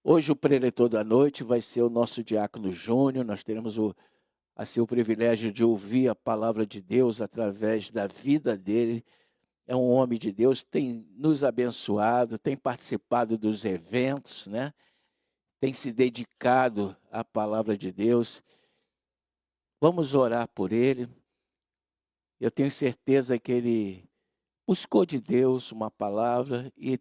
Hoje o preletor da noite vai ser o nosso diácono Júnior. Nós teremos o privilégio de ouvir a palavra de Deus através da vida dele. É um homem de Deus, tem nos abençoado, tem participado dos eventos, né? Tem se dedicado à palavra de Deus. Vamos orar por ele. Eu tenho certeza que ele buscou de Deus uma palavra e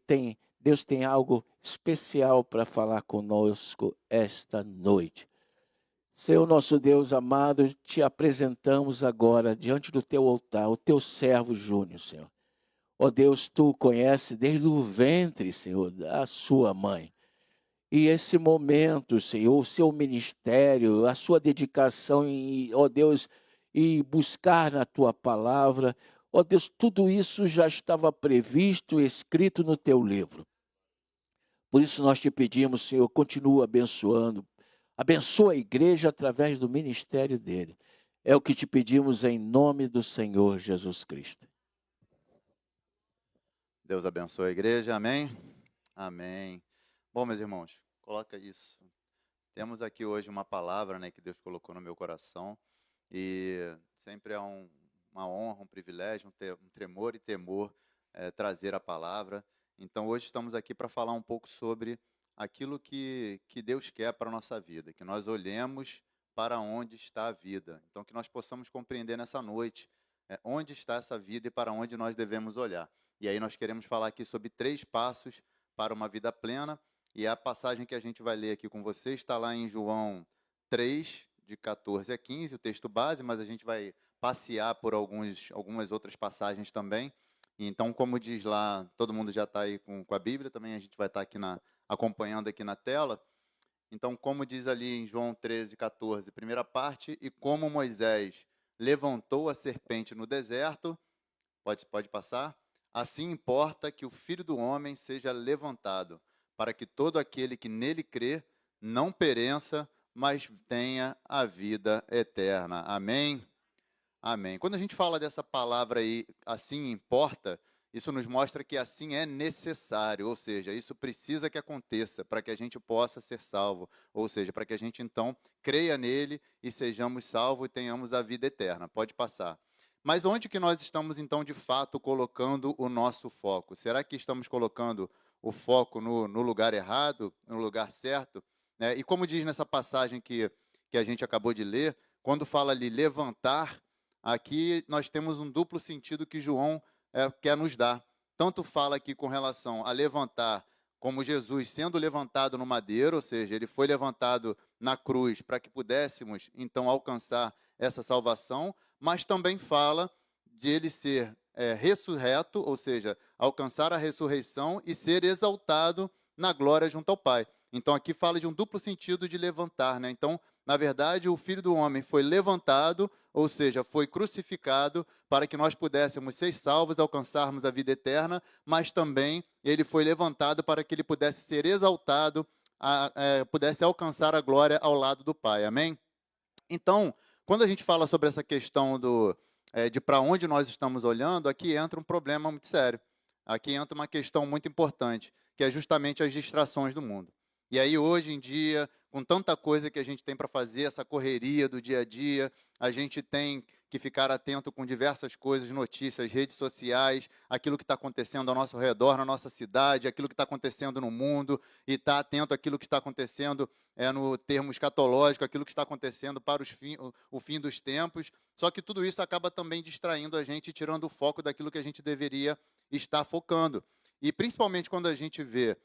Deus tem algo especial para falar conosco esta noite. Senhor nosso Deus amado, te apresentamos agora diante do teu altar, o teu servo Júnior, Senhor. Ó Deus, tu o conheces desde o ventre, Senhor, da sua mãe. E esse momento, Senhor, o seu ministério, a sua dedicação ó Deus, e buscar na tua palavra, ó Deus, tudo isso já estava previsto e escrito no teu livro. Por isso nós te pedimos, Senhor, continua abençoando. Abençoa a igreja através do ministério dele. É o que te pedimos em nome do Senhor Jesus Cristo. Deus abençoe a igreja, amém? Amém. Bom, meus irmãos, coloca isso. Temos aqui hoje uma palavra, né, que Deus colocou no meu coração e sempre é uma honra, um privilégio, um tremor e temor trazer a palavra. Então, hoje estamos aqui para falar um pouco sobre aquilo que Deus quer para a nossa vida, que nós olhemos para onde está a vida. Então, que nós possamos compreender nessa noite onde está essa vida e para onde nós devemos olhar. E aí nós queremos falar aqui sobre 3 passos para uma vida plena. E a passagem que a gente vai ler aqui com vocês está lá em João 3, de 14 a 15, o texto base, mas a gente vai passear por algumas outras passagens também. Então, como diz lá, todo mundo já está aí com a Bíblia, também a gente vai estar aqui acompanhando aqui na tela. Então, como diz ali em João 13, 14, primeira parte, e como Moisés levantou a serpente no deserto, pode passar, assim importa que o Filho do Homem seja levantado, para que todo aquele que nele crê não pereça, mas tenha a vida eterna. Amém? Amém. Quando a gente fala dessa palavra aí, assim importa, isso nos mostra que assim é necessário, ou seja, isso precisa que aconteça para que a gente possa ser salvo, ou seja, para que a gente então creia nele e sejamos salvos e tenhamos a vida eterna. Pode passar. Mas onde que nós estamos então de fato colocando o nosso foco? Será que estamos colocando o foco no lugar errado, no lugar certo? E como diz nessa passagem que a gente acabou de ler, quando fala ali levantar, aqui nós temos um duplo sentido que João quer nos dar. Tanto fala aqui com relação a levantar, como Jesus sendo levantado no madeiro, ou seja, ele foi levantado na cruz para que pudéssemos então alcançar essa salvação, mas também fala de ele ser ressurreto, ou seja, alcançar a ressurreição e ser exaltado na glória junto ao Pai. Então aqui fala de um duplo sentido de levantar, né? Então, na verdade, o Filho do Homem foi levantado, ou seja, foi crucificado para que nós pudéssemos ser salvos, alcançarmos a vida eterna, mas também ele foi levantado para que ele pudesse ser exaltado, pudesse alcançar a glória ao lado do Pai. Amém? Então, quando a gente fala sobre essa questão de para onde nós estamos olhando, aqui entra um problema muito sério. Aqui entra uma questão muito importante, que é justamente as distrações do mundo. E aí, hoje em dia, com tanta coisa que a gente tem para fazer, essa correria do dia a dia, a gente tem que ficar atento com diversas coisas, notícias, redes sociais, aquilo que está acontecendo ao nosso redor, na nossa cidade, aquilo que está acontecendo no mundo, e estar atento àquilo que está acontecendo no termo escatológico, aquilo que está acontecendo para o fim dos tempos. Só que tudo isso acaba também distraindo a gente, tirando o foco daquilo que a gente deveria estar focando. E principalmente quando a gente vê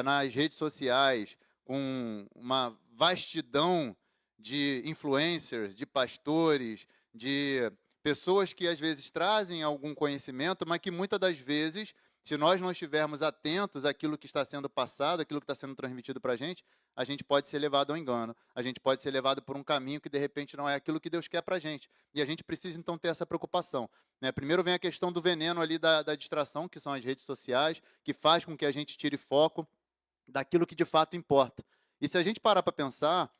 nas redes sociais, com uma vastidão de influencers, de pastores, de pessoas que às vezes trazem algum conhecimento, mas que muitas das vezes, se nós não estivermos atentos àquilo que está sendo passado, àquilo que está sendo transmitido para a gente pode ser levado ao engano, a gente pode ser levado por um caminho que de repente não é aquilo que Deus quer para a gente. E a gente precisa então ter essa preocupação. Primeiro vem a questão do veneno ali da distração, que são as redes sociais, que faz com que a gente tire foco daquilo que de fato importa. E se a gente parar para pensar,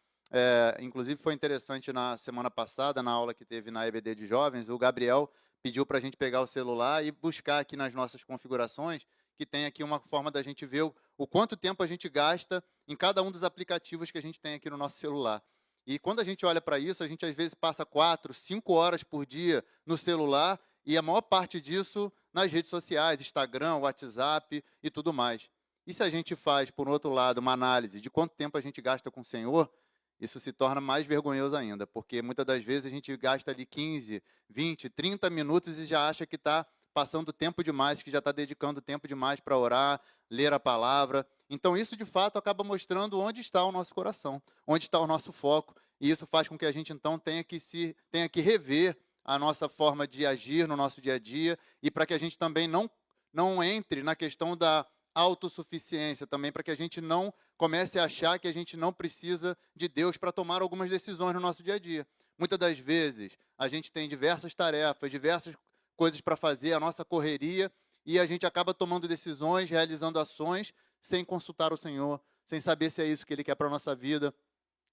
inclusive foi interessante na semana passada, na aula que teve na EBD de Jovens, o Gabriel pediu para a gente pegar o celular e buscar aqui nas nossas configurações, que tem aqui uma forma da gente ver o quanto tempo a gente gasta em cada um dos aplicativos que a gente tem aqui no nosso celular. E quando a gente olha para isso, a gente às vezes passa 4, 5 horas por dia no celular e a maior parte disso nas redes sociais, Instagram, WhatsApp e tudo mais. E se a gente faz, por outro lado, uma análise de quanto tempo a gente gasta com o Senhor, isso se torna mais vergonhoso ainda, porque muitas das vezes a gente gasta ali 15, 20, 30 minutos e já acha que está passando tempo demais, que já está dedicando tempo demais para orar, ler a palavra. Então, isso de fato acaba mostrando onde está o nosso coração, onde está o nosso foco, e isso faz com que a gente então tenha que rever a nossa forma de agir no nosso dia a dia, e para que a gente também não entre na questão da autossuficiência também, para que a gente não comece a achar que a gente não precisa de Deus para tomar algumas decisões no nosso dia a dia. Muitas das vezes, a gente tem diversas tarefas, diversas coisas para fazer, a nossa correria, e a gente acaba tomando decisões, realizando ações, sem consultar o Senhor, sem saber se é isso que Ele quer para a nossa vida,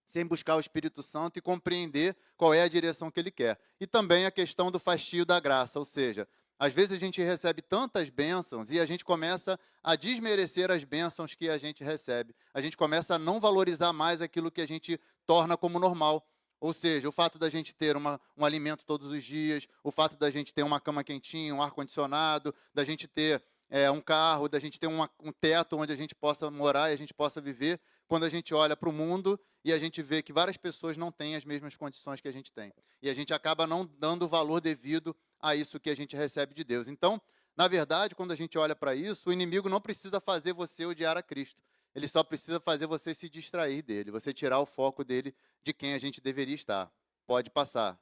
sem buscar o Espírito Santo e compreender qual é a direção que Ele quer. E também a questão do fastio da graça, ou seja, às vezes a gente recebe tantas bênçãos e a gente começa a desmerecer as bênçãos que a gente recebe. A gente começa a não valorizar mais aquilo que a gente torna como normal. Ou seja, o fato da gente ter um alimento todos os dias, o fato da gente ter uma cama quentinha, um ar-condicionado, da gente ter um carro, da gente ter um teto onde a gente possa morar e a gente possa viver, quando a gente olha para o mundo e a gente vê que várias pessoas não têm as mesmas condições que a gente tem. E a gente acaba não dando o valor devido a isso que a gente recebe de Deus. Então, na verdade, quando a gente olha para isso, o inimigo não precisa fazer você odiar a Cristo. Ele só precisa fazer você se distrair dele, você tirar o foco dele de quem a gente deveria estar. Pode passar.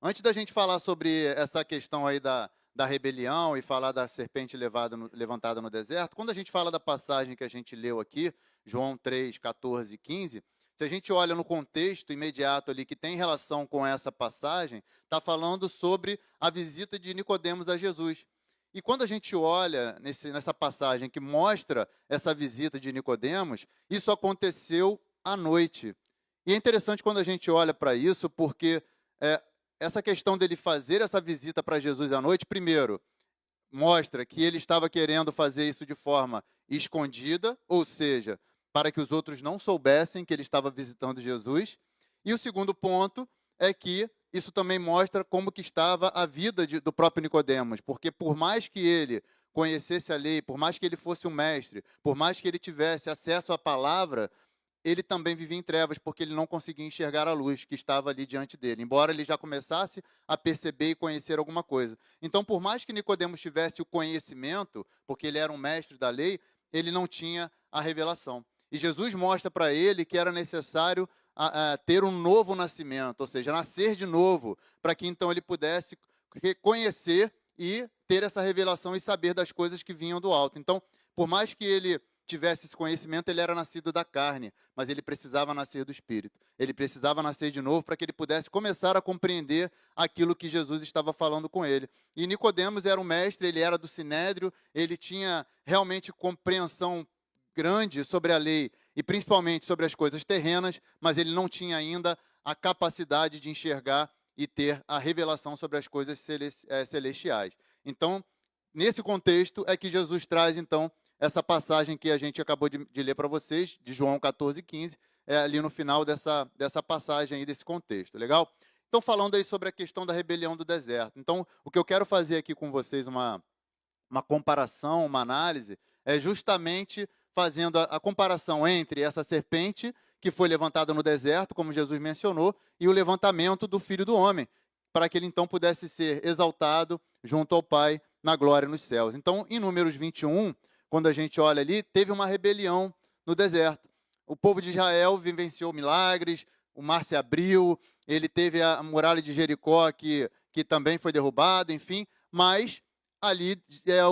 Antes da gente falar sobre essa questão aí da rebelião e falar da serpente levantada no deserto, quando a gente fala da passagem que a gente leu aqui, João 3, 14 e 15, se a gente olha no contexto imediato ali que tem relação com essa passagem, está falando sobre a visita de Nicodemos a Jesus. E quando a gente olha nessa passagem que mostra essa visita de Nicodemos, isso aconteceu à noite. E é interessante quando a gente olha para isso, porque essa questão dele fazer essa visita para Jesus à noite, primeiro, mostra que ele estava querendo fazer isso de forma escondida, ou seja, para que os outros não soubessem que ele estava visitando Jesus. E o segundo ponto é que isso também mostra como que estava a vida do próprio Nicodemos, porque por mais que ele conhecesse a lei, por mais que ele fosse um mestre, por mais que ele tivesse acesso à palavra, ele também vivia em trevas, porque ele não conseguia enxergar a luz que estava ali diante dele, embora ele já começasse a perceber e conhecer alguma coisa. Então, por mais que Nicodemos tivesse o conhecimento, porque ele era um mestre da lei, ele não tinha a revelação. E Jesus mostra para ele que era necessário ter um novo nascimento, ou seja, nascer de novo, para que então ele pudesse reconhecer e ter essa revelação e saber das coisas que vinham do alto. Então, por mais que ele tivesse esse conhecimento, ele era nascido da carne, mas ele precisava nascer do Espírito. Ele precisava nascer de novo para que ele pudesse começar a compreender aquilo que Jesus estava falando com ele. E Nicodemos era um mestre, ele era do Sinédrio, ele tinha realmente compreensão grande sobre a lei e principalmente sobre as coisas terrenas, mas ele não tinha ainda a capacidade de enxergar e ter a revelação sobre as coisas celestiais. Então, nesse contexto é que Jesus traz, então, essa passagem que a gente acabou de ler para vocês, de João 14, 15, ali no final dessa passagem aí, desse contexto, legal? Então, falando aí sobre a questão da rebelião do deserto. Então, o que eu quero fazer aqui com vocês, uma comparação, uma análise, é justamente fazendo a comparação entre essa serpente que foi levantada no deserto, como Jesus mencionou, e o levantamento do Filho do Homem, para que ele então pudesse ser exaltado junto ao Pai na glória nos céus. Então, em Números 21, quando a gente olha ali, teve uma rebelião no deserto. O povo de Israel vivenciou milagres, o mar se abriu, ele teve a muralha de Jericó que também foi derrubada, enfim, mas ali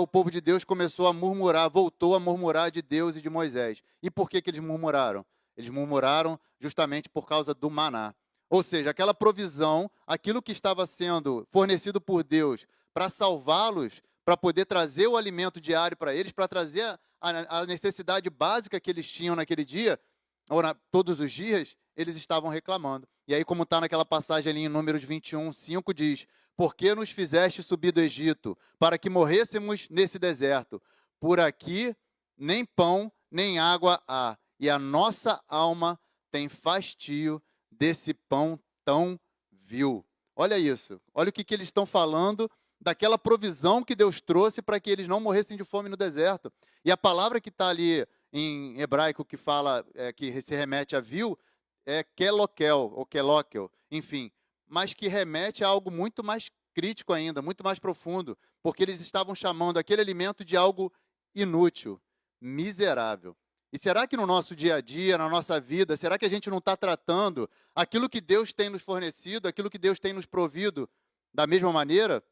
o povo de Deus começou a murmurar, voltou a murmurar de Deus e de Moisés. E por que eles murmuraram? Eles murmuraram justamente por causa do maná. Ou seja, aquela provisão, aquilo que estava sendo fornecido por Deus para salvá-los, para poder trazer o alimento diário para eles, para trazer a necessidade básica que eles tinham naquele dia, ou todos os dias, eles estavam reclamando. E aí, como está naquela passagem ali em Números 21, 5, diz: por que nos fizeste subir do Egito, para que morrêssemos nesse deserto? Por aqui nem pão, nem água há, e a nossa alma tem fastio desse pão tão vil. Olha isso, olha o que eles estão falando daquela provisão que Deus trouxe para que eles não morressem de fome no deserto. E a palavra que está ali em hebraico que fala, que se remete a vil, é kelokel, ou kelokel, enfim, mas que remete a algo muito mais crítico ainda, muito mais profundo, porque eles estavam chamando aquele alimento de algo inútil, miserável. E será que no nosso dia a dia, na nossa vida, será que a gente não está tratando aquilo que Deus tem nos fornecido, aquilo que Deus tem nos provido da mesma maneira?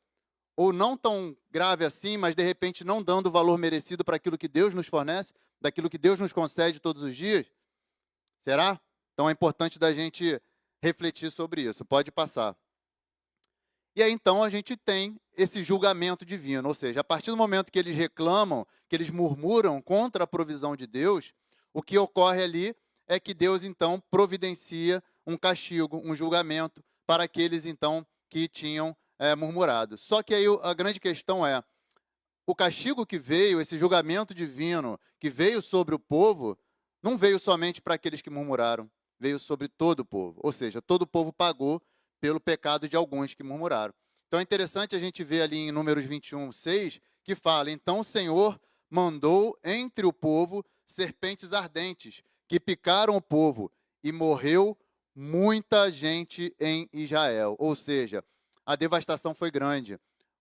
Ou não tão grave assim, mas de repente não dando o valor merecido para aquilo que Deus nos fornece, daquilo que Deus nos concede todos os dias? Será? Então é importante da gente refletir sobre isso. Pode passar. E aí então a gente tem esse julgamento divino, ou seja, a partir do momento que eles reclamam, que eles murmuram contra a provisão de Deus, o que ocorre ali é que Deus então providencia um castigo, um julgamento para aqueles então que tinham murmurado. Só que aí a grande questão é, o castigo que veio, esse julgamento divino que veio sobre o povo, não veio somente para aqueles que murmuraram, veio sobre todo o povo. Ou seja, todo o povo pagou pelo pecado de alguns que murmuraram. Então é interessante a gente ver ali em Números 21, 6, que fala: então o Senhor mandou entre o povo serpentes ardentes, que picaram o povo, e morreu muita gente em Israel. Ou seja, a devastação foi grande.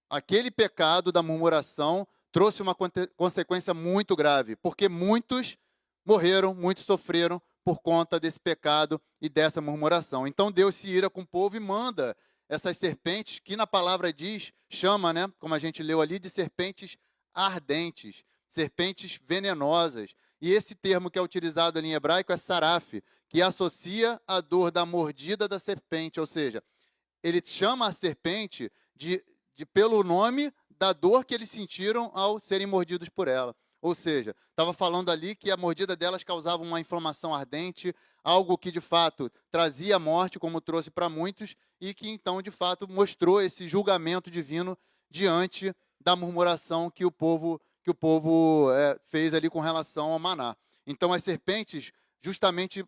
Aquele pecado da murmuração trouxe uma consequência muito grave, porque muitos morreram, muitos sofreram por conta desse pecado e dessa murmuração. Então Deus se ira com o povo e manda essas serpentes, que na palavra diz, chama, né, como a gente leu ali, de serpentes ardentes, serpentes venenosas. E esse termo que é utilizado ali em hebraico é saraf, que associa a dor da mordida da serpente, ou seja, ele chama a serpente pelo nome da dor que eles sentiram ao serem mordidos por ela. Ou seja, estava falando ali que a mordida delas causava uma inflamação ardente, algo que de fato trazia a morte, como trouxe para muitos, e que então de fato mostrou esse julgamento divino diante da murmuração que o povo fez ali com relação ao maná. Então as serpentes justamente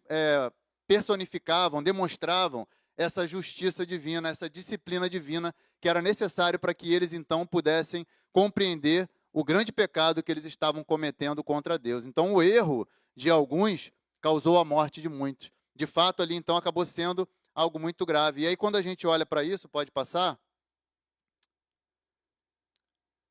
personificavam, demonstravam essa justiça divina, essa disciplina divina que era necessário para que eles então pudessem compreender o grande pecado que eles estavam cometendo contra Deus. Então o erro de alguns causou a morte de muitos. De fato ali então acabou sendo algo muito grave. E aí quando a gente olha para isso, pode passar,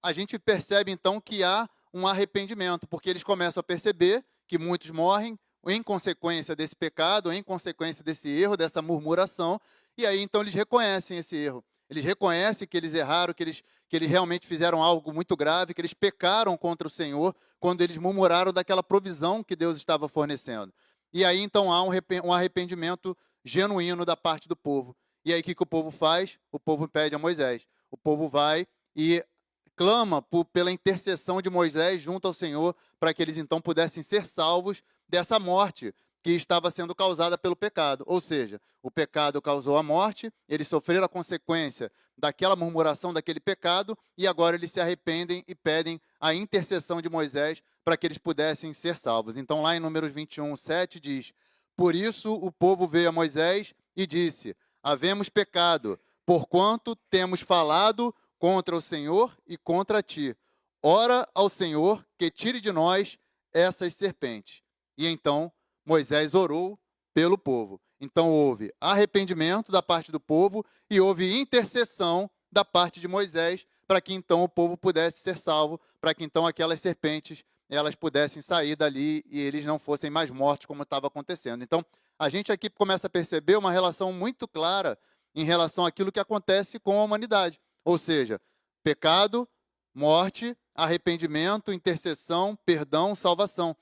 a gente percebe então que há um arrependimento, porque eles começam a perceber que muitos morrem em consequência desse pecado, em consequência desse erro, dessa murmuração, e aí então eles reconhecem esse erro. Eles reconhecem que eles erraram, que eles realmente fizeram algo muito grave, que eles pecaram contra o Senhor quando eles murmuraram daquela provisão que Deus estava fornecendo. E aí então há um arrependimento genuíno da parte do povo. E aí o que o povo faz? O povo pede a Moisés. O povo vai e clama pela intercessão de Moisés junto ao Senhor, para que eles então pudessem ser salvos dessa morte que estava sendo causada pelo pecado. Ou seja, o pecado causou a morte, eles sofreram a consequência daquela murmuração, daquele pecado, e agora eles se arrependem e pedem a intercessão de Moisés para que eles pudessem ser salvos. Então lá em Números 21, 7 diz: por isso o povo veio a Moisés e disse: havemos pecado, porquanto temos falado contra o Senhor e contra ti. Ora ao Senhor que tire de nós essas serpentes. E então Moisés orou pelo povo. Então houve arrependimento da parte do povo e houve intercessão da parte de Moisés para que então o povo pudesse ser salvo, para que então aquelas serpentes elas pudessem sair dali e eles não fossem mais mortos como estava acontecendo. Então a gente aqui começa a perceber uma relação muito clara em relação àquilo que acontece com a humanidade. Ou seja, pecado, morte, arrependimento, intercessão, perdão, salvação.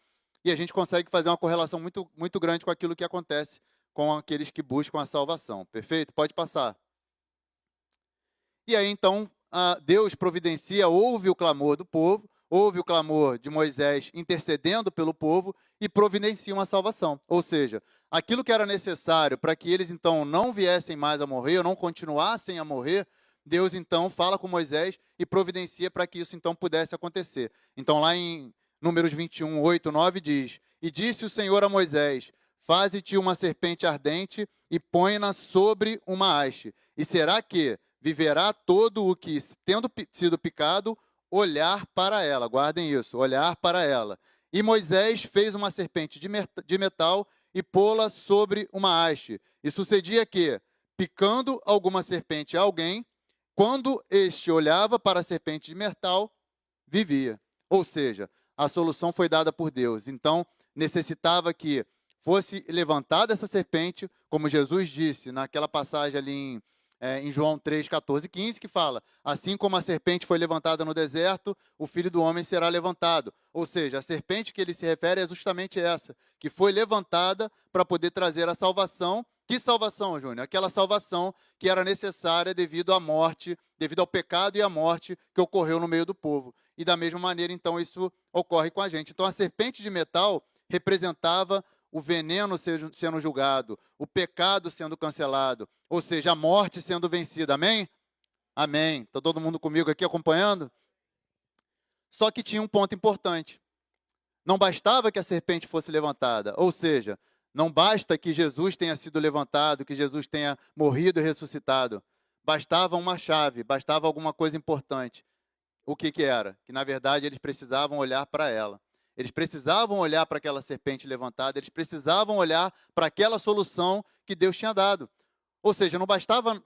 E a gente consegue fazer uma correlação muito, muito grande com aquilo que acontece com aqueles que buscam a salvação. Perfeito? Pode passar. E aí, então, Deus providencia, ouve o clamor do povo, ouve o clamor de Moisés intercedendo pelo povo e providencia uma salvação. Ou seja, aquilo que era necessário para que eles, então, não viessem mais a morrer, ou não continuassem a morrer, Deus, então, fala com Moisés e providencia para que isso, então, pudesse acontecer. Então, lá em Números 21, 8, 9 diz: E disse o Senhor a Moisés: Faze-te uma serpente ardente e põe-na sobre uma haste. E será que viverá todo o que, tendo sido picado, olhar para ela. Guardem isso, olhar para ela. E Moisés fez uma serpente de metal e pô-la sobre uma haste. E sucedia que, picando alguma serpente a alguém, quando este olhava para a serpente de metal, vivia. Ou seja, a solução foi dada por Deus. Então, necessitava que fosse levantada essa serpente, como Jesus disse naquela passagem ali em João 3, 14 15, que fala: assim como a serpente foi levantada no deserto, o Filho do Homem será levantado. Ou seja, a serpente que ele se refere é justamente essa, que foi levantada para poder trazer a salvação. Que salvação, Júnior? Aquela salvação que era necessária devido à morte, devido ao pecado e à morte que ocorreu no meio do povo. E da mesma maneira, então, isso ocorre com a gente. Então, a serpente de metal representava o veneno sendo julgado, o pecado sendo cancelado, ou seja, a morte sendo vencida. Amém? Amém. Está todo mundo comigo aqui acompanhando? Só que tinha um ponto importante. Não bastava que a serpente fosse levantada, ou seja, não basta que Jesus tenha sido levantado, que Jesus tenha morrido e ressuscitado. Bastava uma chave, bastava alguma coisa importante. O que era? Que, na verdade, eles precisavam olhar para ela. Eles precisavam olhar para aquela serpente levantada, eles precisavam olhar para aquela solução que Deus tinha dado. Ou seja, não bastava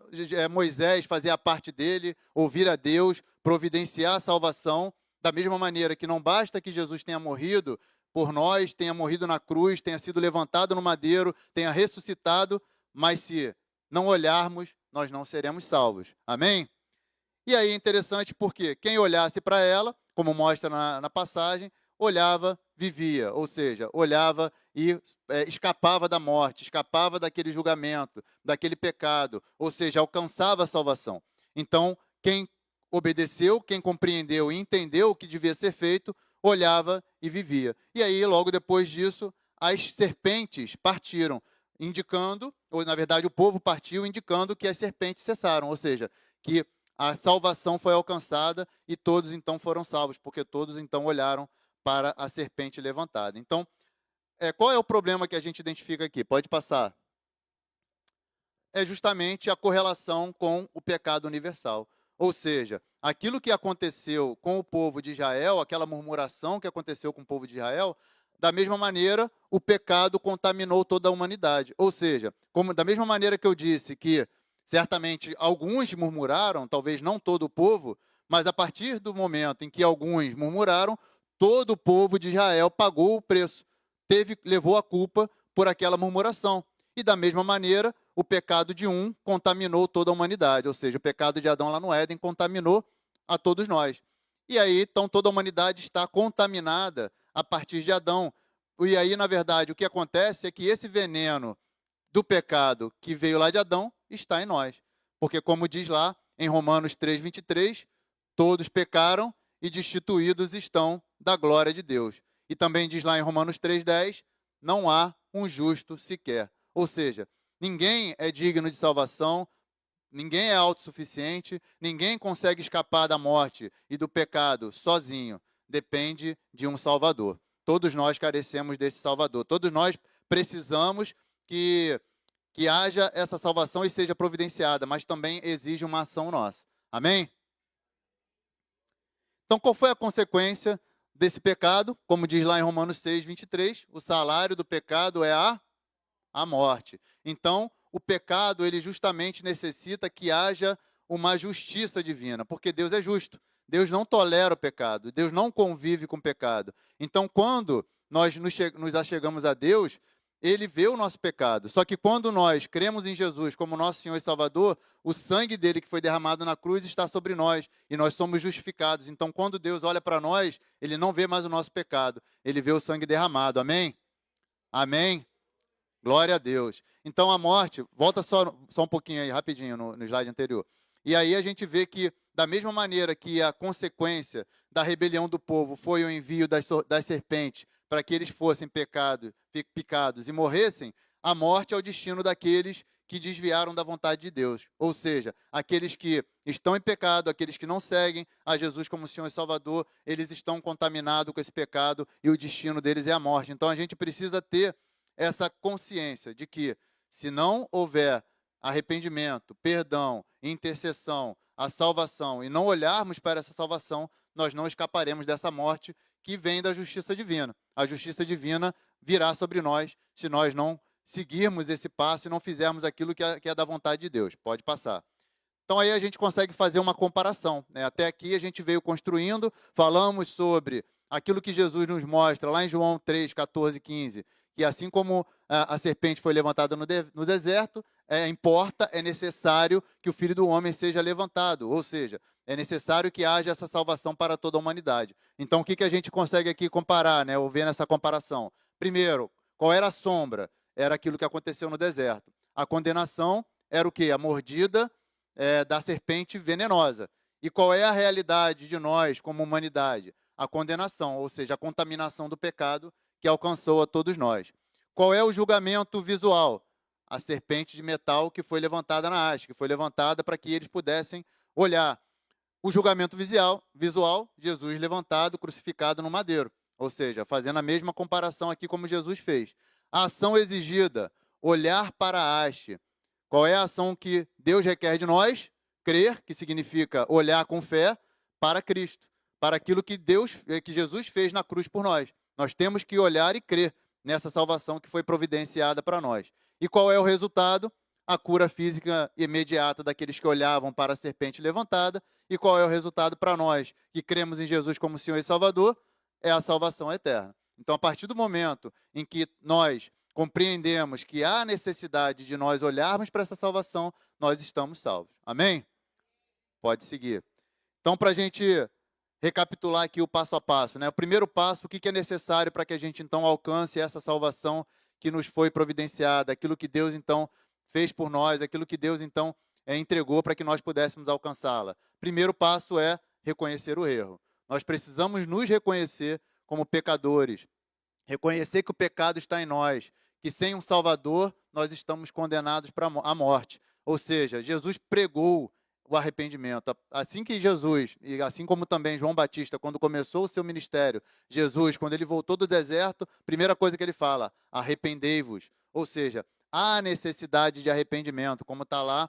Moisés fazer a parte dele, ouvir a Deus, providenciar a salvação, da mesma maneira que não basta que Jesus tenha morrido por nós, tenha morrido na cruz, tenha sido levantado no madeiro, tenha ressuscitado, mas se não olharmos, nós não seremos salvos. Amém? E aí é interessante porque quem olhasse para ela, como mostra na passagem, olhava, vivia, ou seja, olhava e escapava da morte, escapava daquele julgamento, daquele pecado, ou seja, alcançava a salvação. Então, quem obedeceu, quem compreendeu e entendeu o que devia ser feito, olhava e vivia. E aí, logo depois disso, as serpentes partiram, indicando, ou na verdade o povo partiu, indicando que as serpentes cessaram, ou seja, que a salvação foi alcançada e todos então foram salvos, porque todos então olharam para a serpente levantada. Então, qual é o problema que a gente identifica aqui? Pode passar. É justamente a correlação com o pecado universal. Ou seja, aquilo que aconteceu com o povo de Israel, aquela murmuração que aconteceu com o povo de Israel, da mesma maneira, o pecado contaminou toda a humanidade. Ou seja, da mesma maneira que eu disse que certamente alguns murmuraram, talvez não todo o povo, mas a partir do momento em que alguns murmuraram, todo o povo de Israel pagou o preço, levou a culpa por aquela murmuração. E da mesma maneira, o pecado de um contaminou toda a humanidade, ou seja, o pecado de Adão lá no Éden contaminou a todos nós. E aí, então, toda a humanidade está contaminada a partir de Adão. E aí, na verdade, o que acontece é que esse veneno do pecado que veio lá de Adão está em nós. Porque, como diz lá em Romanos 3:23, todos pecaram e destituídos estão da glória de Deus. E também diz lá em Romanos 3:10, não há um justo sequer. Ou seja, ninguém é digno de salvação, ninguém é autossuficiente, ninguém consegue escapar da morte e do pecado sozinho. Depende de um Salvador. Todos nós carecemos desse Salvador. Todos nós precisamos que haja essa salvação e seja providenciada, mas também exige uma ação nossa. Amém? Então, qual foi a consequência desse pecado? Como diz lá em Romanos 6:23, o salário do pecado é a morte. Então, o pecado, ele justamente necessita que haja uma justiça divina, porque Deus é justo. Deus não tolera o pecado, Deus não convive com o pecado. Então, quando nós nos achegamos a Deus, Ele vê o nosso pecado. Só que quando nós cremos em Jesus como nosso Senhor e Salvador, o sangue dele que foi derramado na cruz está sobre nós e nós somos justificados. Então, quando Deus olha para nós, Ele não vê mais o nosso pecado, Ele vê o sangue derramado. Amém? Amém? Glória a Deus. Então, a morte, volta só um pouquinho aí, rapidinho, no slide anterior. E aí a gente vê que, da mesma maneira que a consequência da rebelião do povo foi o envio das serpentes para que eles fossem picados e morressem, a morte é o destino daqueles que desviaram da vontade de Deus. Ou seja, aqueles que estão em pecado, aqueles que não seguem a Jesus como Senhor e Salvador, eles estão contaminados com esse pecado e o destino deles é a morte. Então a gente precisa ter essa consciência de que se não houver arrependimento, perdão, intercessão, a salvação e não olharmos para essa salvação, nós não escaparemos dessa morte que vem da justiça divina. A justiça divina virá sobre nós se nós não seguirmos esse passo e não fizermos aquilo que é da vontade de Deus. Pode passar. Então aí a gente consegue fazer uma comparação, né? Até aqui a gente veio construindo, falamos sobre aquilo que Jesus nos mostra lá em João 3, 14, 15, que assim como a serpente foi levantada no deserto, é necessário que o Filho do Homem seja levantado, ou seja, é necessário que haja essa salvação para toda a humanidade. Então o que a gente consegue aqui comparar, né? Ou ver nessa comparação? Primeiro, qual era a sombra? Era aquilo que aconteceu no deserto. A condenação era o quê? A mordida da serpente venenosa. E qual é a realidade de nós como humanidade? A condenação, ou seja, a contaminação do pecado que alcançou a todos nós. Qual é o julgamento visual? A serpente de metal que foi levantada na haste, que foi levantada para que eles pudessem olhar. O julgamento visual, Jesus levantado, crucificado no madeiro. Ou seja, fazendo a mesma comparação aqui como Jesus fez. A ação exigida, olhar para a haste. Qual é a ação que Deus requer de nós? Crer, que significa olhar com fé para Cristo, para aquilo que Jesus fez na cruz por nós. Nós temos que olhar e crer nessa salvação que foi providenciada para nós. E qual é o resultado? A cura física imediata daqueles que olhavam para a serpente levantada. E qual é o resultado para nós que cremos em Jesus como Senhor e Salvador? É a salvação eterna. Então, a partir do momento em que nós compreendemos que há necessidade de nós olharmos para essa salvação, nós estamos salvos. Amém? Pode seguir. Então, para a gente recapitular aqui o passo a passo, né? O primeiro passo, o que é necessário para que a gente, então, alcance essa salvação que nos foi providenciada, aquilo que Deus, então, fez por nós, aquilo que Deus, então, entregou para que nós pudéssemos alcançá-la. Primeiro passo é reconhecer o erro. Nós precisamos nos reconhecer como pecadores, reconhecer que o pecado está em nós, que sem um Salvador nós estamos condenados para a morte. Ou seja, Jesus pregou o arrependimento. Assim que Jesus, e assim como também João Batista, quando começou o seu ministério, Jesus, quando ele voltou do deserto, primeira coisa que ele fala, arrependei-vos. Ou seja, há necessidade de arrependimento, como está lá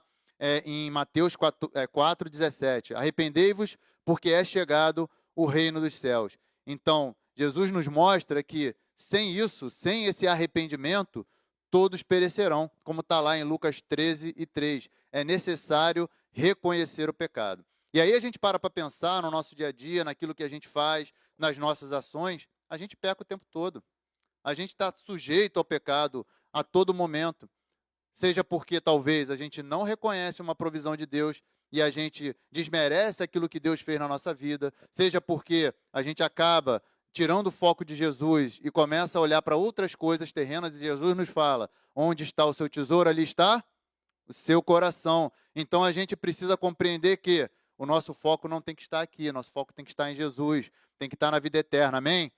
em Mateus 4:17. Arrependei-vos, porque é chegado o reino dos céus. Então, Jesus nos mostra que sem isso, sem esse arrependimento, todos perecerão, como está lá em Lucas 13:3. É necessário reconhecer o pecado. E aí a gente para pensar no nosso dia a dia, naquilo que a gente faz, nas nossas ações, a gente peca o tempo todo. A gente está sujeito ao pecado a todo momento. Seja porque talvez a gente não reconhece uma provisão de Deus e a gente desmerece aquilo que Deus fez na nossa vida, seja porque a gente acaba tirando o foco de Jesus e começa a olhar para outras coisas terrenas, e Jesus nos fala, onde está o seu tesouro, ali está o seu coração. Então a gente precisa compreender que o nosso foco não tem que estar aqui, nosso foco tem que estar em Jesus, tem que estar na vida eterna, amém?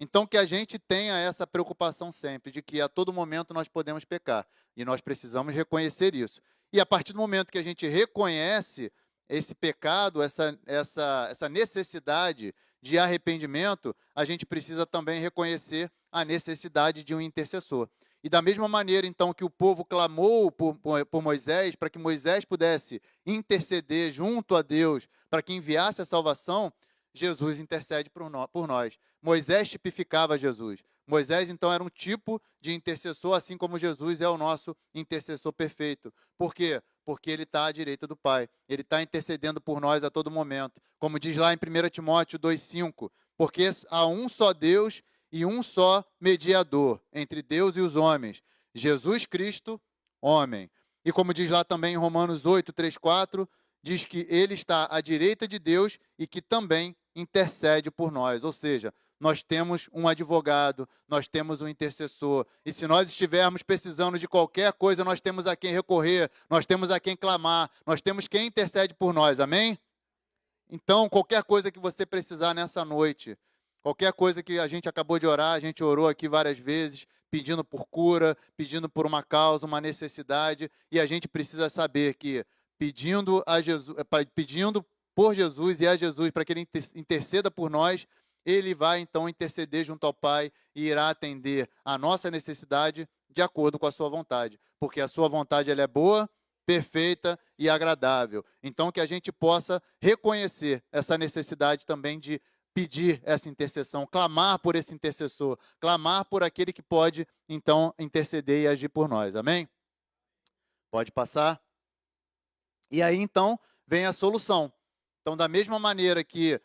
Então que a gente tenha essa preocupação sempre, de que a todo momento nós podemos pecar, e nós precisamos reconhecer isso. E a partir do momento que a gente reconhece esse pecado, essa necessidade de arrependimento, a gente precisa também reconhecer a necessidade de um intercessor. E da mesma maneira, então, que o povo clamou por Moisés, para que Moisés pudesse interceder junto a Deus, para que enviasse a salvação, Jesus intercede por nós. Moisés tipificava Jesus. Moisés, então, era um tipo de intercessor, assim como Jesus é o nosso intercessor perfeito. Por quê? Porque ele está à direita do Pai. Ele está intercedendo por nós a todo momento. Como diz lá em 1 Timóteo 2,5, porque há um só Deus e um só mediador entre Deus e os homens, Jesus Cristo, homem. E como diz lá também em Romanos 8, 3, 4, diz que ele está à direita de Deus e que também intercede por nós. Ou seja, nós temos um advogado, nós temos um intercessor. E se nós estivermos precisando de qualquer coisa, nós temos a quem recorrer, nós temos a quem clamar, nós temos quem intercede por nós. Amém? Então, qualquer coisa que você precisar nessa noite, Qualquer coisa que a gente acabou de orar, a gente orou aqui várias vezes, pedindo por cura, pedindo por uma causa, uma necessidade, e a gente precisa saber que pedindo a Jesus, pedindo por Jesus e a Jesus para que ele interceda por nós, ele vai então interceder junto ao Pai e irá atender a nossa necessidade de acordo com a sua vontade, porque a sua vontade ela é boa, perfeita e agradável. Então que a gente possa reconhecer essa necessidade também de pedir essa intercessão, clamar por esse intercessor, clamar por aquele que pode então interceder e agir por nós. Amém? Pode passar. E aí então vem a solução. Então, da mesma maneira que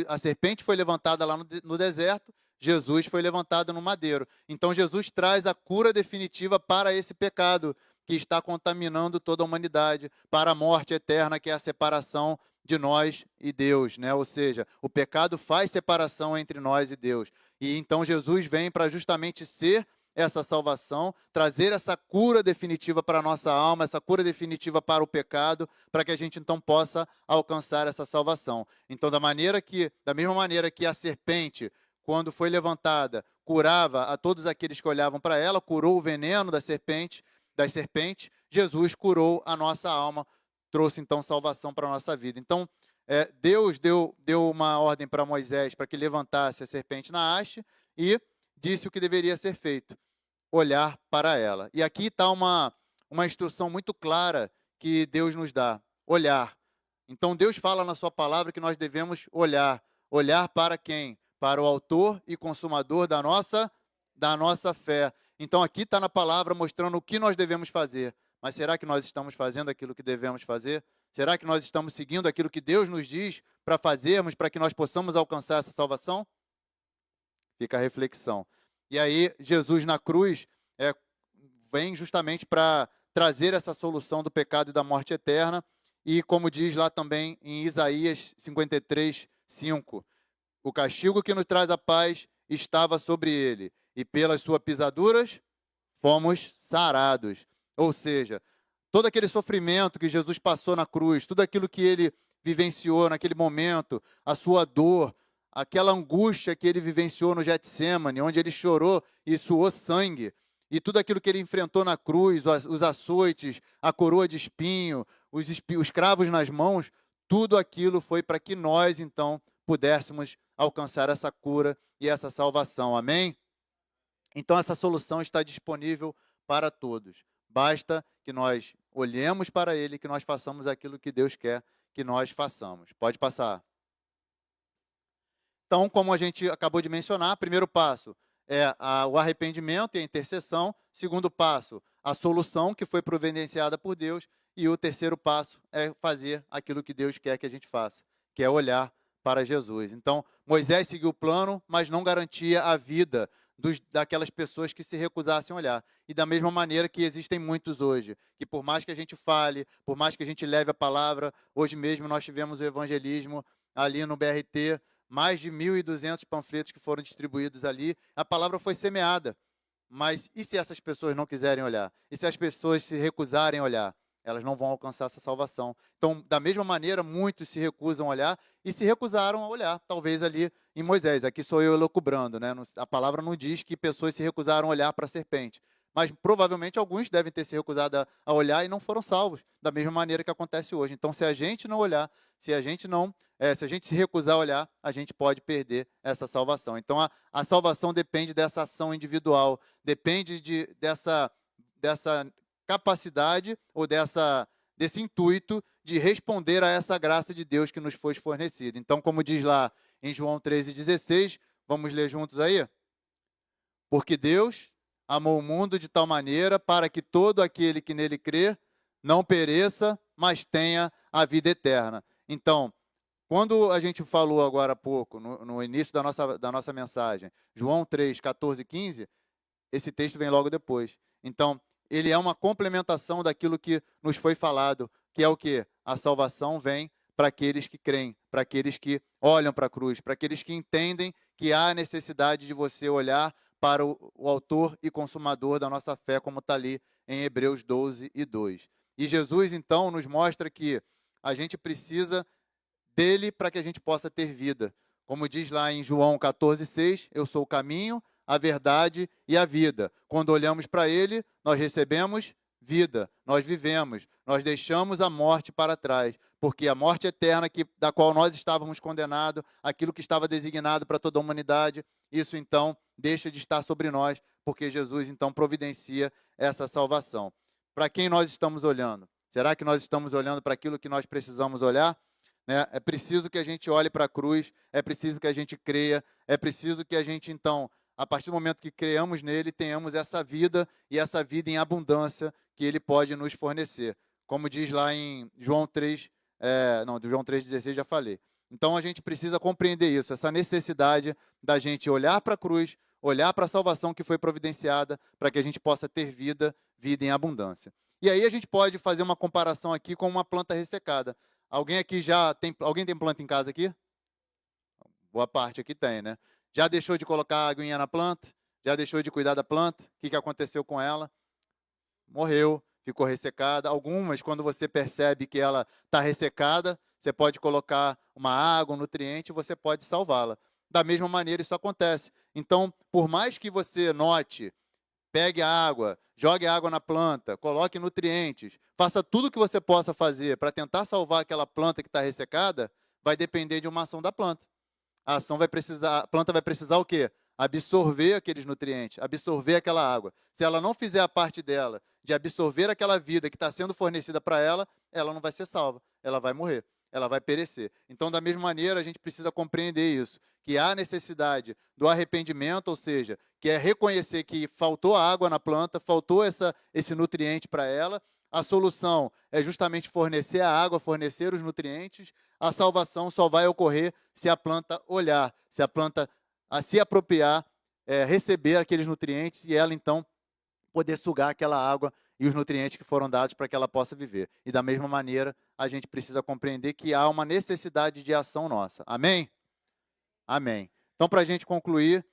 a serpente foi levantada lá no deserto, Jesus foi levantado no madeiro. Então, Jesus traz a cura definitiva para esse pecado que está contaminando toda a humanidade, para a morte eterna, que é a separação de nós e Deus, né? Ou seja, o pecado faz separação entre nós e Deus. E então Jesus vem para justamente ser essa salvação, trazer essa cura definitiva para a nossa alma, essa cura definitiva para o pecado, para que a gente então possa alcançar essa salvação. Então, da mesma maneira que a serpente, quando foi levantada, curava a todos aqueles que olhavam para ela, curou o veneno das serpentes, Jesus curou a nossa alma, trouxe então salvação para a nossa vida. Então, Deus deu uma ordem para Moisés para que levantasse a serpente na haste e disse o que deveria ser feito, olhar para ela. E aqui está uma instrução muito clara que Deus nos dá, olhar. Então Deus fala na sua palavra que nós devemos olhar. Olhar para quem? Para o autor e consumador da nossa fé. Então aqui está na palavra mostrando o que nós devemos fazer. Mas será que nós estamos fazendo aquilo que devemos fazer? Será que nós estamos seguindo aquilo que Deus nos diz para fazermos, para que nós possamos alcançar essa salvação? Fica a reflexão. E aí, Jesus na cruz vem justamente para trazer essa solução do pecado e da morte eterna. E como diz lá também em Isaías 53, 5, o castigo que nos traz a paz estava sobre ele, e pelas suas pisaduras fomos sarados. Ou seja, todo aquele sofrimento que Jesus passou na cruz, tudo aquilo que ele vivenciou naquele momento, a sua dor, aquela angústia que ele vivenciou no Getsemane, onde ele chorou e suou sangue, e tudo aquilo que ele enfrentou na cruz, os açoites, a coroa de espinho, os cravos nas mãos, tudo aquilo foi para que nós, então, pudéssemos alcançar essa cura e essa salvação. Amém? Então, essa solução está disponível para todos. Basta que nós olhemos para ele, que nós façamos aquilo que Deus quer que nós façamos. Pode passar. Então, como a gente acabou de mencionar, primeiro passo é o arrependimento e a intercessão. Segundo passo, a solução que foi providenciada por Deus. E o terceiro passo é fazer aquilo que Deus quer que a gente faça, que é olhar para Jesus. Então, Moisés seguiu o plano, mas não garantia a vida daquelas pessoas que se recusassem a olhar. E da mesma maneira que existem muitos hoje, que por mais que a gente fale, por mais que a gente leve a palavra, hoje mesmo nós tivemos o evangelismo ali no BRT, mais de 1.200 panfletos que foram distribuídos ali, a palavra foi semeada. Mas e se essas pessoas não quiserem olhar? E se as pessoas se recusarem a olhar? Elas não vão alcançar essa salvação. Então, da mesma maneira, muitos se recusam a olhar e se recusaram a olhar, talvez ali em Moisés. Aqui sou eu elucubrando, né? A palavra não diz que pessoas se recusaram a olhar para a serpente. Mas provavelmente alguns devem ter se recusado a olhar e não foram salvos, da mesma maneira que acontece hoje. Então, se a gente não olhar, se a gente se recusar a olhar, a gente pode perder essa salvação. Então, a salvação depende dessa ação individual, depende dessa capacidade ou desse intuito de responder a essa graça de Deus que nos foi fornecida. Então, como diz lá em João 13,16, vamos ler juntos aí? Porque Deus amou o mundo de tal maneira para que todo aquele que nele crê não pereça, mas tenha a vida eterna. Então, quando a gente falou agora há pouco, no início da nossa mensagem, João 3, 14 e 15, esse texto vem logo depois. Então, ele é uma complementação daquilo que nos foi falado, que é o quê? A salvação vem para aqueles que creem, para aqueles que olham para a cruz, para aqueles que entendem que há necessidade de você olhar para o autor e consumador da nossa fé, como está ali em Hebreus 12 e 2. E Jesus, então, nos mostra que a gente precisa dele para que a gente possa ter vida. Como diz lá em João 14,6, eu sou o caminho, a verdade e a vida. Quando olhamos para ele, nós recebemos vida, nós vivemos, nós deixamos a morte para trás, porque a morte eterna da qual nós estávamos condenados, aquilo que estava designado para toda a humanidade, isso então deixa de estar sobre nós, porque Jesus então providencia essa salvação. Para quem nós estamos olhando? Será que nós estamos olhando para aquilo que nós precisamos olhar? É preciso que a gente olhe para a cruz, é preciso que a gente creia, é preciso que a gente, então, a partir do momento que creamos nele, tenhamos essa vida e essa vida em abundância que ele pode nos fornecer. Como diz lá em João 3, do João 3,16 já falei. Então, a gente precisa compreender isso, essa necessidade da gente olhar para a cruz, olhar para a salvação que foi providenciada, para que a gente possa ter vida em abundância. E aí a gente pode fazer uma comparação aqui com uma planta ressecada. Alguém tem planta em casa aqui? Boa parte aqui tem, né? Já deixou de colocar a aguinha na planta? Já deixou de cuidar da planta? O que aconteceu com ela? Morreu, ficou ressecada. Algumas, quando você percebe que ela está ressecada, você pode colocar uma água, um nutriente, e você pode salvá-la. Da mesma maneira, isso acontece. Então, por mais que você note, pegue a água, jogue a água na planta, coloque nutrientes, faça tudo o que você possa fazer para tentar salvar aquela planta que está ressecada, vai depender de uma ação da planta. A planta vai precisar o quê? Absorver aqueles nutrientes, absorver aquela água. Se ela não fizer a parte dela, de absorver aquela vida que está sendo fornecida para ela, ela não vai ser salva, ela vai morrer, ela vai perecer. Então, da mesma maneira, a gente precisa compreender isso, que há necessidade do arrependimento, ou seja, que é reconhecer que faltou água na planta, faltou esse nutriente para ela. A solução é justamente fornecer a água, fornecer os nutrientes. A salvação só vai ocorrer se a planta olhar, se a planta se apropriar, receber aqueles nutrientes e ela, então, poder sugar aquela água e os nutrientes que foram dados para que ela possa viver. E da mesma maneira, a gente precisa compreender que há uma necessidade de ação nossa. Amém? Amém. Então, para a gente concluir,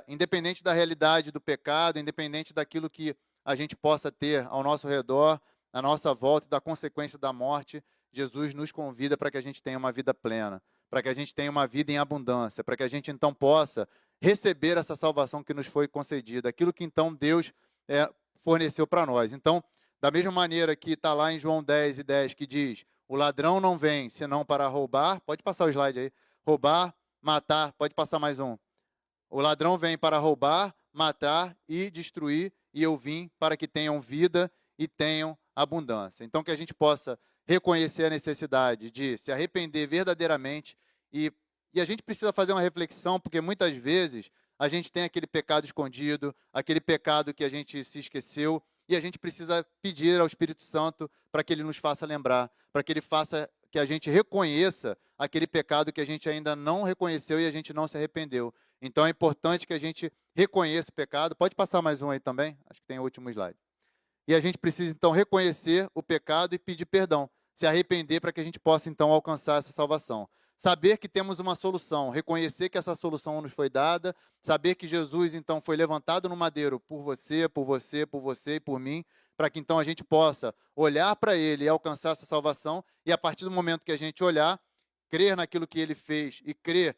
independente da realidade do pecado, independente daquilo que a gente possa ter ao nosso redor, à nossa volta, da consequência da morte, Jesus nos convida para que a gente tenha uma vida plena, para que a gente tenha uma vida em abundância, para que a gente então possa receber essa salvação que nos foi concedida, aquilo que então Deus forneceu para nós. Então, da mesma maneira que está lá em João 10:10, que diz, o ladrão não vem senão para roubar, pode passar o slide aí, roubar, matar, pode passar mais um. O ladrão vem para roubar, matar e destruir, e eu vim para que tenham vida e tenham abundância. Então, que a gente possa reconhecer a necessidade de se arrepender verdadeiramente e a gente precisa fazer uma reflexão, porque muitas vezes a gente tem aquele pecado escondido, aquele pecado que a gente se esqueceu, e a gente precisa pedir ao Espírito Santo para que ele nos faça lembrar, para que ele faça que a gente reconheça aquele pecado que a gente ainda não reconheceu e a gente não se arrependeu. Então é importante que a gente reconheça o pecado. Pode passar mais um aí também? Acho que tem o último slide. E a gente precisa então reconhecer o pecado e pedir perdão, se arrepender para que a gente possa então alcançar essa salvação. Saber que temos uma solução, reconhecer que essa solução nos foi dada, saber que Jesus então foi levantado no madeiro por você, por você, por você e por mim, para que então a gente possa olhar para ele e alcançar essa salvação, e a partir do momento que a gente olhar, crer naquilo que ele fez e crer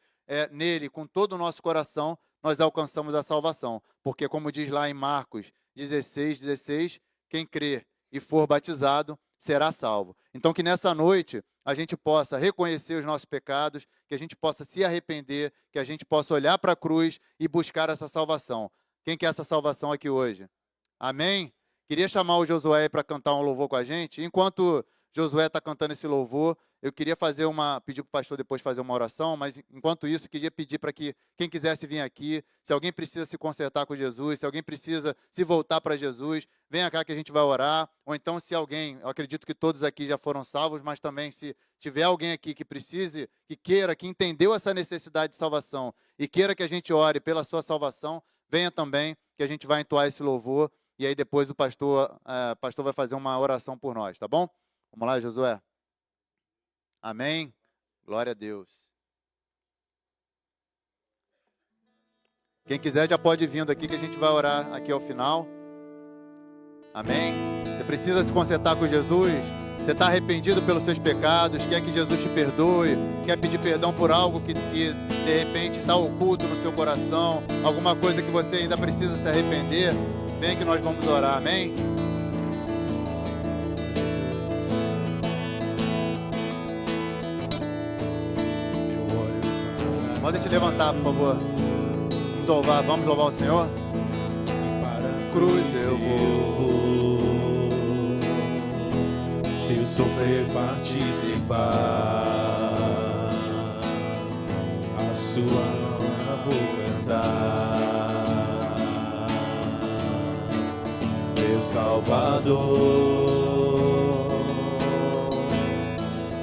nele com todo o nosso coração, nós alcançamos a salvação. Porque como diz lá em Marcos 16:16, quem crer e for batizado será salvo. Então que nessa noite a gente possa reconhecer os nossos pecados, que a gente possa se arrepender, que a gente possa olhar para a cruz e buscar essa salvação. Quem quer essa salvação aqui hoje? Amém? Queria chamar o Josué para cantar um louvor com a gente. Enquanto Josué está cantando esse louvor, eu queria pedir para o pastor depois fazer uma oração, mas enquanto isso, queria pedir para que quem quisesse vir aqui, se alguém precisa se consertar com Jesus, se alguém precisa se voltar para Jesus, venha cá que a gente vai orar. Ou então, se alguém, eu acredito que todos aqui já foram salvos, mas também se tiver alguém aqui que precise, que queira, que entendeu essa necessidade de salvação e queira que a gente ore pela sua salvação, venha também, que a gente vai entoar esse louvor e aí depois o pastor vai fazer uma oração por nós, tá bom? Vamos lá, Josué. Amém? Glória a Deus. Quem quiser já pode ir vindo aqui que a gente vai orar aqui ao final. Amém? Você precisa se consertar com Jesus? Você está arrependido pelos seus pecados, quer que Jesus te perdoe, quer pedir perdão por algo que de repente está oculto no seu coração, alguma coisa que você ainda precisa se arrepender, vem que nós vamos orar, amém? Pode se levantar, por favor. Vamos louvar o Senhor? Para a cruz eu vou, se eu sofrer participar, a sua mão vou andar. Meu Salvador,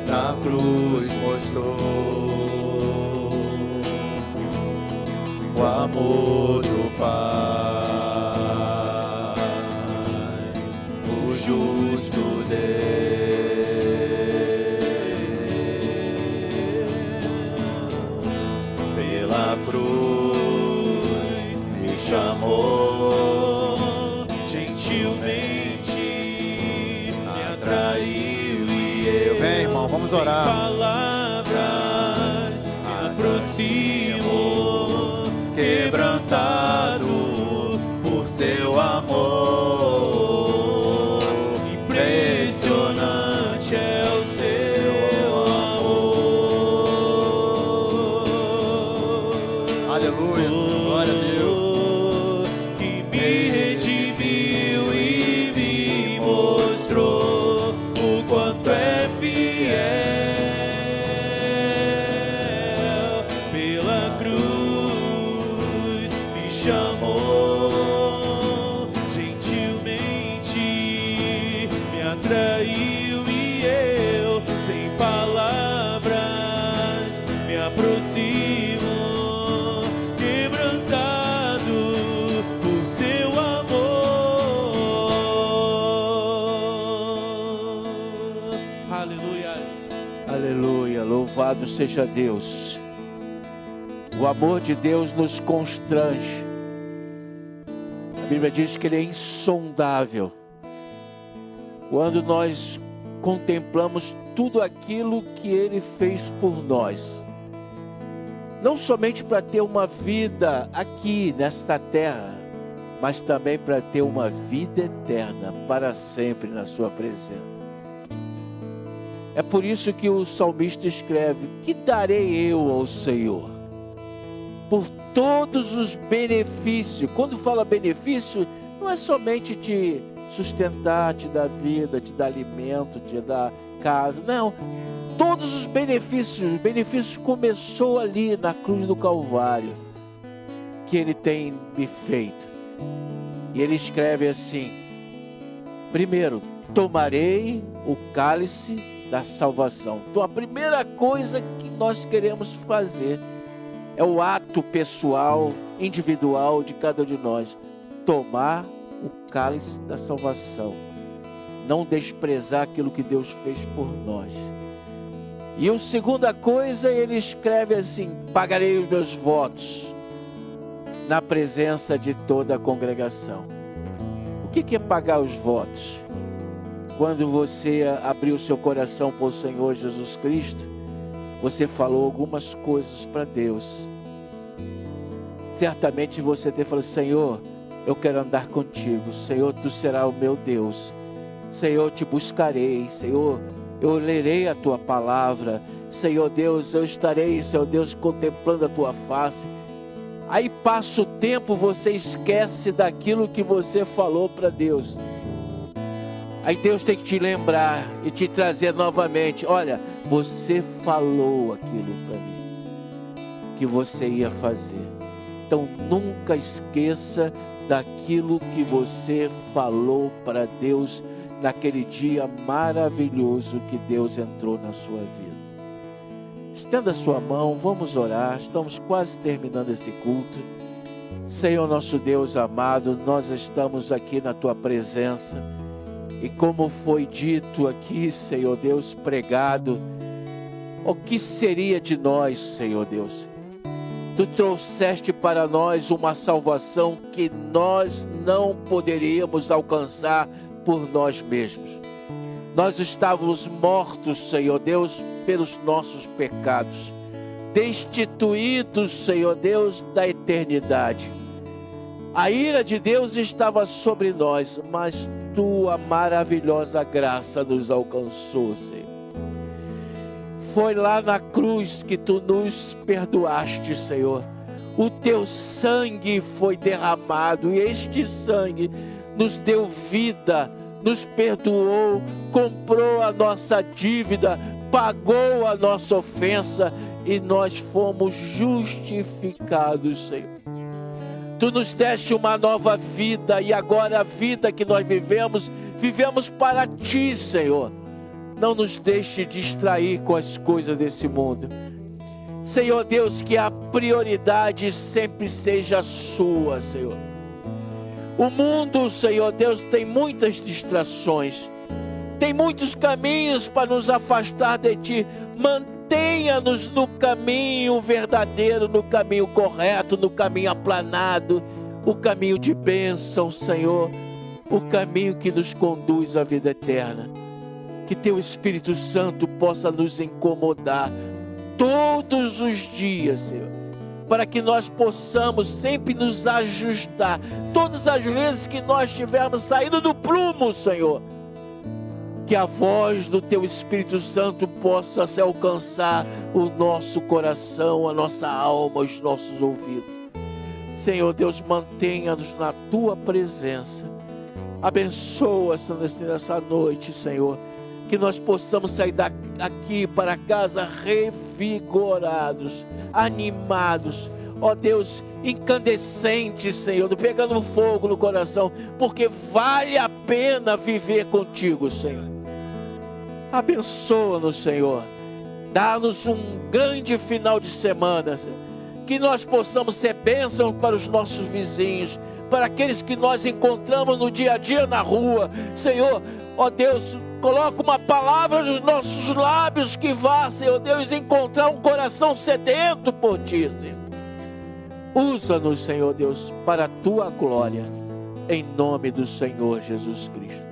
na cruz mostrou o amor do Pai, o justo Deus, pela cruz me chamou, gentilmente me atraiu e eu, vem, irmão, vamos orar. Sem palavras me aproximo, quebrantado por seu amor. Impressionante é o seu amor. Aleluia, glória a Deus. Que me redimiu e me mostrou o quanto é fiel. Pela cruz chamou, gentilmente me atraiu e eu, sem palavras, me aproximo, quebrantado por seu amor. Aleluias. Aleluia, louvado seja Deus. O amor de Deus nos constrange. A Bíblia diz que Ele é insondável. Quando nós contemplamos tudo aquilo que Ele fez por nós, não somente para ter uma vida aqui nesta terra, mas também para ter uma vida eterna, para sempre na sua presença. É por isso que o salmista escreve: que darei eu ao Senhor por todos os benefícios? Quando fala benefício, não é somente te sustentar, te dar vida, te dar alimento, te dar casa. Não, todos os benefícios. O benefício começou ali na cruz do Calvário, que Ele tem me feito. E Ele escreve assim: primeiro, tomarei o cálice da salvação. Então a primeira coisa que nós queremos fazer é o ato pessoal, individual de cada um de nós. Tomar o cálice da salvação. Não desprezar aquilo que Deus fez por nós. E a segunda coisa, ele escreve assim: pagarei os meus votos na presença de toda a congregação. O que é pagar os votos? Quando você abriu seu coração para o Senhor Jesus Cristo, você falou algumas coisas para Deus. Certamente você até falou: Senhor, eu quero andar contigo. Senhor, tu serás o meu Deus. Senhor, eu te buscarei. Senhor, eu lerei a tua palavra. Senhor Deus, eu estarei, Senhor Deus, contemplando a tua face. Aí passa o tempo, você esquece daquilo que você falou para Deus. Aí Deus tem que te lembrar e te trazer novamente: olha, você falou aquilo para mim que você ia fazer. Então nunca esqueça daquilo que você falou para Deus naquele dia maravilhoso que Deus entrou na sua vida. Estenda a sua mão, vamos orar. Estamos quase terminando esse culto. Senhor nosso Deus amado, nós estamos aqui na tua presença. E como foi dito aqui, Senhor Deus, pregado, o que seria de nós, Senhor Deus? Tu trouxeste para nós uma salvação que nós não poderíamos alcançar por nós mesmos. Nós estávamos mortos, Senhor Deus, pelos nossos pecados, destituídos, Senhor Deus, da eternidade. A ira de Deus estava sobre nós, mas tua maravilhosa graça nos alcançou, Senhor. Foi lá na cruz que tu nos perdoaste, Senhor. O teu sangue foi derramado e este sangue nos deu vida, nos perdoou, comprou a nossa dívida, pagou a nossa ofensa e nós fomos justificados, Senhor. Tu nos deste uma nova vida e agora a vida que nós vivemos para Ti, Senhor. Não nos deixe distrair com as coisas desse mundo. Senhor Deus, que a prioridade sempre seja sua, Senhor. O mundo, Senhor Deus, tem muitas distrações, tem muitos caminhos para nos afastar de Ti. Mantenha-nos no caminho verdadeiro, no caminho correto, no caminho aplanado, o caminho de bênção, Senhor, o caminho que nos conduz à vida eterna. Que Teu Espírito Santo possa nos incomodar todos os dias, Senhor, para que nós possamos sempre nos ajustar, todas as vezes que nós estivermos saindo do prumo, Senhor, que a voz do Teu Espírito Santo possa se alcançar o nosso coração, a nossa alma, os nossos ouvidos. Senhor Deus, mantenha-nos na Tua presença. Abençoa-nos nessa noite, Senhor, que nós possamos sair daqui para casa revigorados, animados, ó Deus, incandescentes, Senhor, pegando fogo no coração, porque vale a pena viver contigo, Senhor. Abençoa-nos, Senhor, dá-nos um grande final de semana, Senhor. Que nós possamos ser bênção para os nossos vizinhos, para aqueles que nós encontramos no dia a dia na rua, Senhor, ó Deus, coloca uma palavra nos nossos lábios que vá, Senhor Deus, encontrar um coração sedento por Ti, Senhor. Usa-nos, Senhor Deus, para a Tua glória, em nome do Senhor Jesus Cristo.